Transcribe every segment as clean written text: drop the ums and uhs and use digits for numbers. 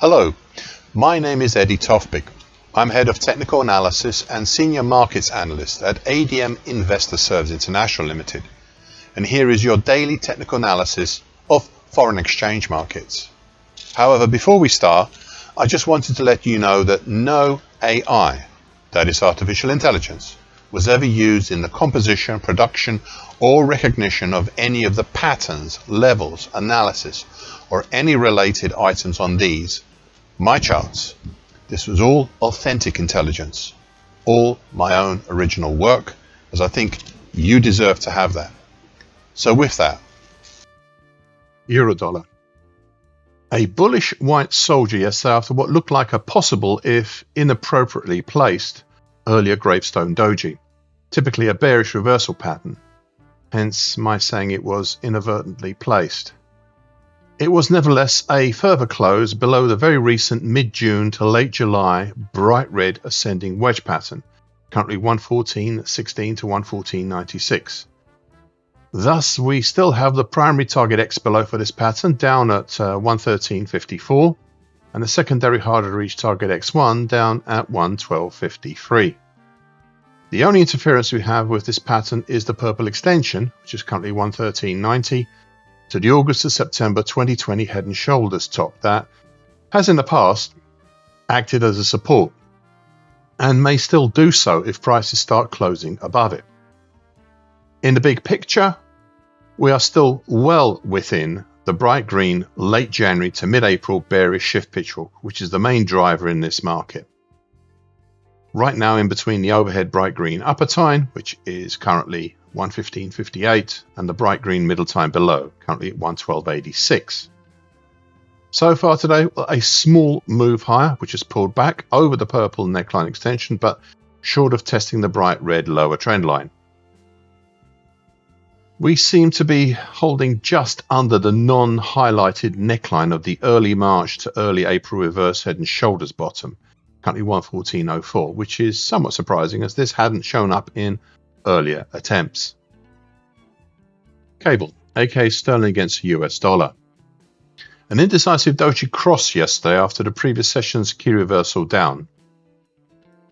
Hello, my name is Eddie Tofpik. I'm Head of Technical Analysis and Senior Markets Analyst at ADM Investor Services International Limited. And here is your daily technical analysis of foreign exchange markets. However, before we start, I just wanted to let you know that no AI, that is artificial intelligence, was ever used in the composition, production, or recognition of any of the patterns, levels, analysis, or any related items on these, my charts. This was all authentic intelligence, all my own original work, as I think you deserve to have that. So with that, Euro-dollar. A bullish white soldier yesterday after what looked like a possible, if inappropriately placed, earlier gravestone doji, typically a bearish reversal pattern, hence my saying it was inadvertently placed. It was nevertheless a further close below the very recent mid-June to late July bright red ascending wedge pattern, currently 114.16 to 114.96. Thus, we still have the primary target X below for this pattern down at 113.54 and the secondary harder to reach target X1 down at 112.53. The only interference we have with this pattern is the purple extension, which is currently 113.90, to the August to September 2020 head and shoulders top that has in the past acted as a support and may still do so if prices start closing above it. In the big picture, we are still well within the bright green late January to mid-April bearish shift pitch hook, which is the main driver in this market. Right now in between the overhead bright green upper time, which is currently 115.58, and the bright green middle time below, currently at 112.86. So far today, a small move higher, which has pulled back over the purple neckline extension, but short of testing the bright red lower trend line. We seem to be holding just under the non-highlighted neckline of the early March to early April reverse head and shoulders bottom, currently 114.04, which is somewhat surprising as this hadn't shown up in earlier attempts. Cable, aka sterling against the US dollar. An indecisive doji cross yesterday after the previous session's key reversal down.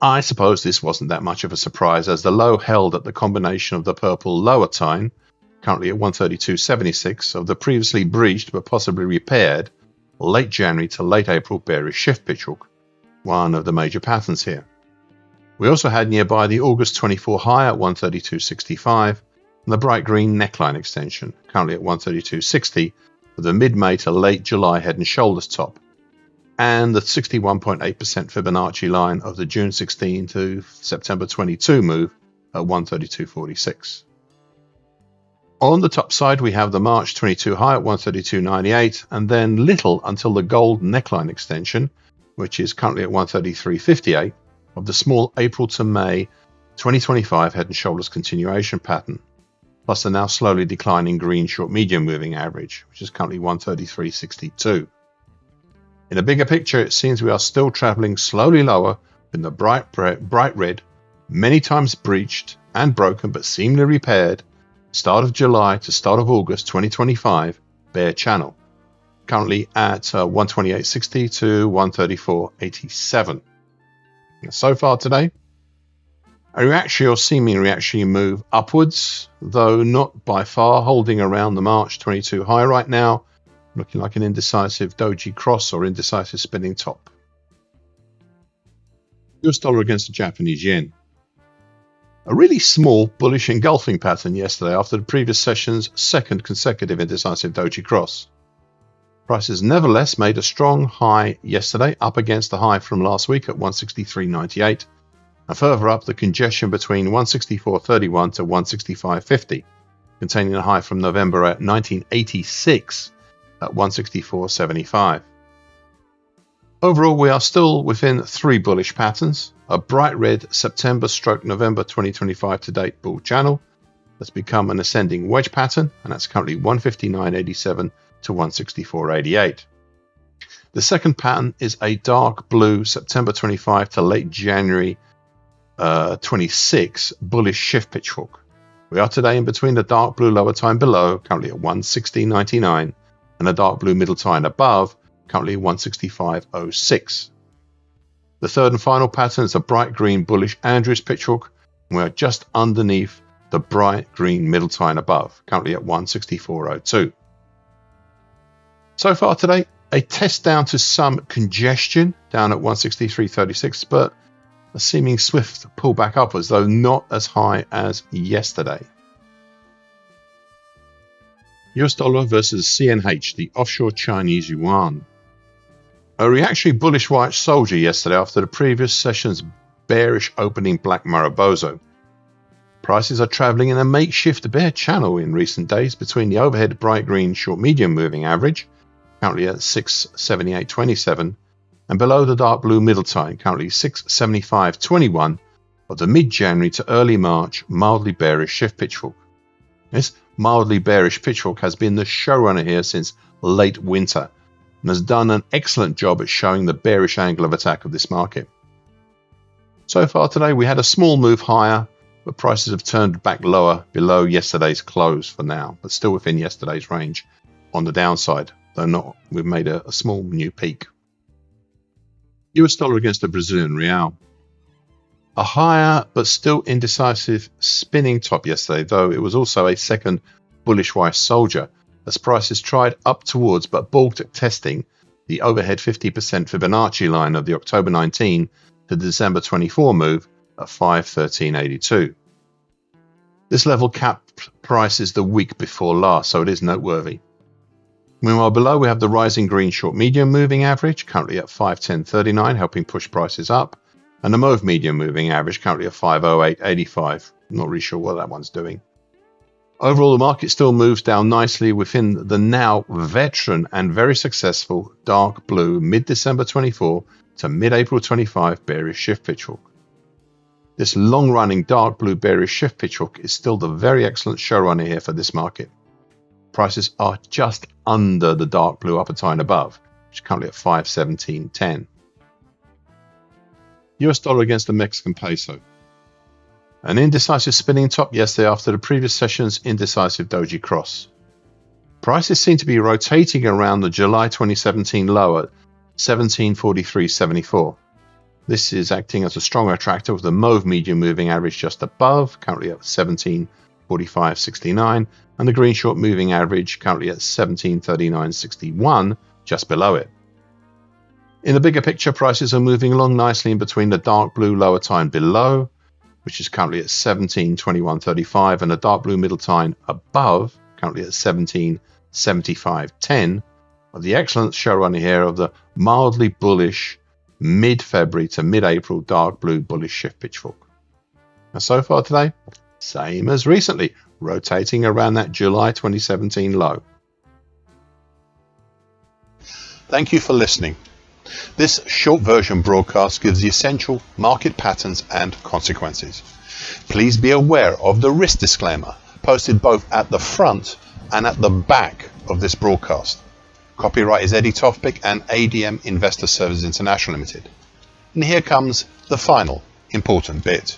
I suppose this wasn't that much of a surprise as the low held at the combination of the purple lower time, currently at 132.76, of the previously breached but possibly repaired late January to late April bearish shift pitch hook, one of the major patterns here. We also had nearby the August 24 high at 132.65 and the bright green neckline extension, currently at 132.60, for the mid-May to late July head and shoulders top, and the 61.8% Fibonacci line of the June 16 to September 22 move at 132.46. On the top side, we have the March 22 high at 132.98 and then little until the gold neckline extension, which is currently at 133.58, of the small April to May 2025 head and shoulders continuation pattern, plus the now slowly declining green short medium moving average, which is currently 133.62. In a bigger picture, it seems we are still traveling slowly lower in the bright red, many times breached and broken but seemingly repaired, start of July to start of August 2025 bear channel, currently at 128.60 to 134.87. So far today, a reactionary or seeming reactionary move upwards, though not by far, holding around the March 22 high right now, looking like an indecisive doji cross or indecisive spinning top. US dollar against the Japanese yen. A really small bullish engulfing pattern yesterday after the previous session's second consecutive indecisive doji cross. Prices nevertheless made a strong high yesterday up against the high from last week at 163.98 and further up the congestion between 164.31 to 165.50, containing a high from November at 1986 at 164.75. Overall, we are still within three bullish patterns: a bright red September/November 2025 to date bull channel that's become an ascending wedge pattern, and that's currently 159.87 to 164.88. The second pattern is a dark blue September 25 to late January 26 bullish shift pitch hook. We are today in between the dark blue lower time below, currently at 116.99, and the dark blue middle time above, currently 165.06. The third and final pattern is a bright green bullish Andrews pitchfork, and we are just underneath the bright green middle tie and above, currently at 164.02. So far today, a test down to some congestion, down at 163.36, but a seeming swift pullback upwards, though not as high as yesterday. US dollar versus CNH, the offshore Chinese yuan. A reactionary bullish white soldier yesterday after the previous session's bearish opening black Maribozo. Prices are travelling in a makeshift bear channel in recent days between the overhead bright green short medium moving average, currently at 678.27, and below the dark blue middle tie, currently 675.21, of the mid-January to early March mildly bearish shift pitchfork. This mildly bearish pitchfork has been the showrunner here since late winter and has done an excellent job at showing the bearish angle of attack of this market. So far today we had a small move higher, but prices have turned back lower below yesterday's close for now, but still within yesterday's range on the downside, though not. We've made a small new peak. US dollar against the Brazilian real. A higher but still indecisive spinning top yesterday, though it was also a second bullish white soldier as prices tried up towards but balked at testing the overhead 50% Fibonacci line of the October 19 to December 24 move at 513.82. This level capped prices the week before last, so it is noteworthy. Meanwhile, below we have the rising green short medium moving average, currently at 510.39, helping push prices up, and the mauve medium moving average, currently at 508.85. Not really sure what that one's doing. Overall, the market still moves down nicely within the now veteran and very successful dark blue mid-December 24 to mid-April 25 bearish shift pitchfork. This long-running dark blue bearish shift pitchfork is still the very excellent showrunner here for this market. Prices are just under the dark blue upper tie and above, which is currently at 517.10. US dollar against the Mexican peso. An indecisive spinning top yesterday after the previous session's indecisive doji cross. Prices seem to be rotating around the July 2017 low at 1743.74. This is acting as a strong attractor with the mauve medium moving average just above, currently at 1745.69, and the green short moving average currently at 1739.61, just below it. In the bigger picture, prices are moving along nicely in between the dark blue lower tie and below, which is currently at 1721.35, and the dark blue middle tie above, currently at 1775.10, of the excellent showrunner here of the mildly bullish mid-February to mid-April dark blue bullish shift pitchfork. Now so far today, same as recently, rotating around that July 2017 low. Thank you for listening. This short version broadcast gives the essential market patterns and consequences. Please be aware of the risk disclaimer posted both at the front and at the back of this broadcast. Copyright is Eddie Tofpik and ADM Investor Services International Limited. And here comes the final important bit.